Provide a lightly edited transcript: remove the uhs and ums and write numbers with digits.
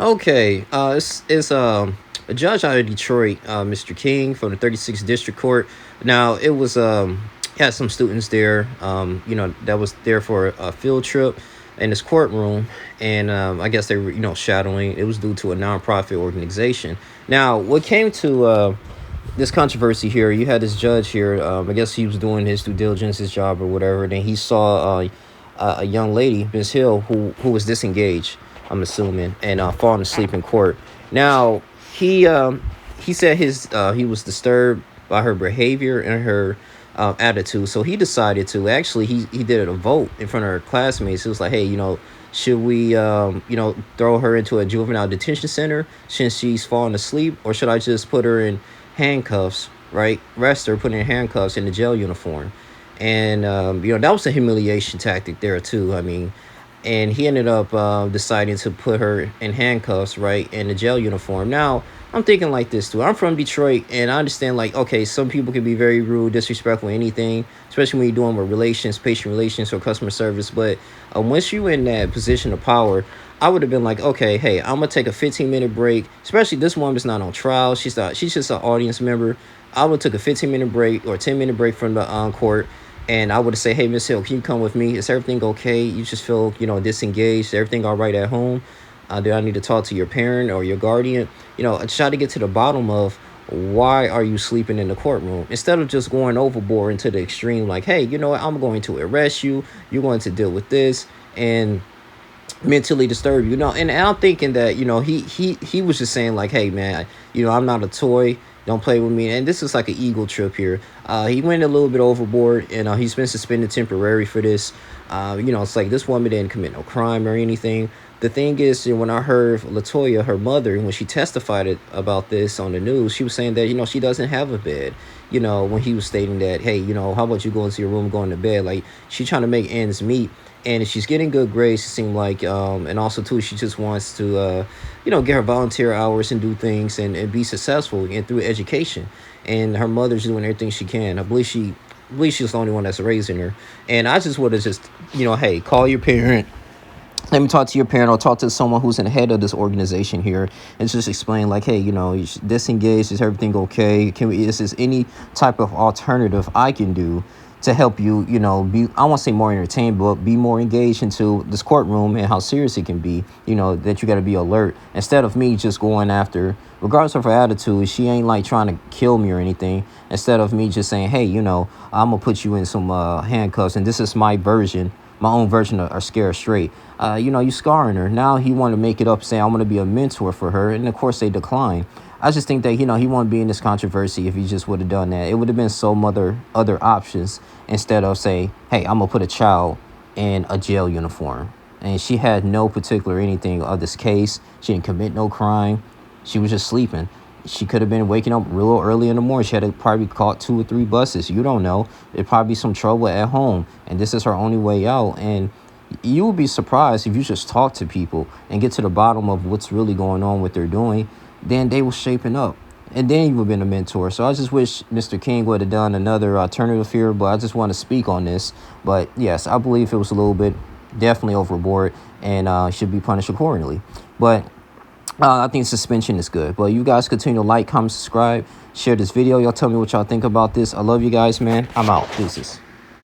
Okay, it's a judge out of Detroit, Mr. King from the 36th District Court. Now it was had some students there, that was there for a field trip in this courtroom, and I guess they were shadowing. It was due to a nonprofit organization. Now, what came to this controversy here, you had this judge here. I guess he was doing his due diligence, his job or whatever. Then he saw a young lady, Miss Hill, who was disengaged, I'm assuming, and falling asleep in court. Now he said he was disturbed by her behavior and her attitude, so he decided to actually he did a vote in front of her classmates. It was like, hey, should we throw her into a juvenile detention center since she's falling asleep, or should I just put her in handcuffs, right? Arrest her, put her in handcuffs in the jail uniform. And that was a humiliation tactic there too. I mean, and he ended up deciding to put her in handcuffs, right, in the jail uniform. Now, I'm thinking like this too. I'm from Detroit, and I understand, like, okay, some people can be very rude, disrespectful, anything, especially when you're doing with relations, patient relations, or customer service. But once you're in that position of power, I would have been like, okay, hey, I'm gonna take a 15-minute break. Especially this woman's not on trial; she's just an audience member. I would have took a 15-minute break or 10-minute break from the court, and I would say, hey, Miss Hill, can you come with me? Is everything okay? You just feel, disengaged. Everything all right at home? Do I need to talk to your parent or your guardian? I try to get to the bottom of why are you sleeping in the courtroom instead of just going overboard into the extreme. Like, hey, you know what? I'm going to arrest you. You're going to deal with this and mentally disturb you. And I'm thinking that he was just saying like, hey man, I'm not a toy, don't play with me. And this is like an ego trip here. He went a little bit overboard, and he's been suspended temporary for this. It's like this woman didn't commit no crime or anything. The thing is, when I heard Latoya, her mother, when she testified about this on the news, she was saying that she doesn't have a bed. When he was stating that, hey, how about you go into your room, going to bed? Like, she's trying to make ends meet, and she's getting good grades, it seemed like, and also too, she just wants to get her volunteer hours and do things, and be successful and through education. And her mother's doing everything she can. I believe she's the only one that's raising her. And I just would have just, hey, call your parent, let me talk to your parent, or talk to someone who's in the head of this organization here, and just explain like, hey, you disengaged, is everything okay? Is this any type of alternative I can do to help you, be, I won't say more entertained, but be more engaged into this courtroom and how serious it can be, that you got to be alert, instead of me just going after, regardless of her attitude, she ain't like trying to kill me or anything. Instead of me just saying, hey, I'm gonna put you in some handcuffs, and this is my own version of Scare Straight. You scarring her. Now he wanted to make it up, saying I'm going to be a mentor for her, and of course they declined. I just think that he wouldn't be in this controversy if he just would have done that. It would have been some other options instead of saying, hey, I'm gonna put a child in a jail uniform. And she had no particular anything of this case. She didn't commit no crime. She was just sleeping. She could have been waking up real early in the morning. She had to probably caught 2 or 3 buses. You don't know. There'd probably be some trouble at home, and this is her only way out. And you would be surprised if you just talk to people and get to the bottom of what's really going on, what they're doing. Then they were shaping up, and then you would have been a mentor. So I just wish Mr. King would have done another alternative here. But I just want to speak on this. But yes, I believe it was a little bit definitely overboard, and should be punished accordingly. But I think suspension is good. But you guys continue to like, comment, subscribe, share this video. Y'all tell me what y'all think about this. I love you guys, man. I'm out. Deuces.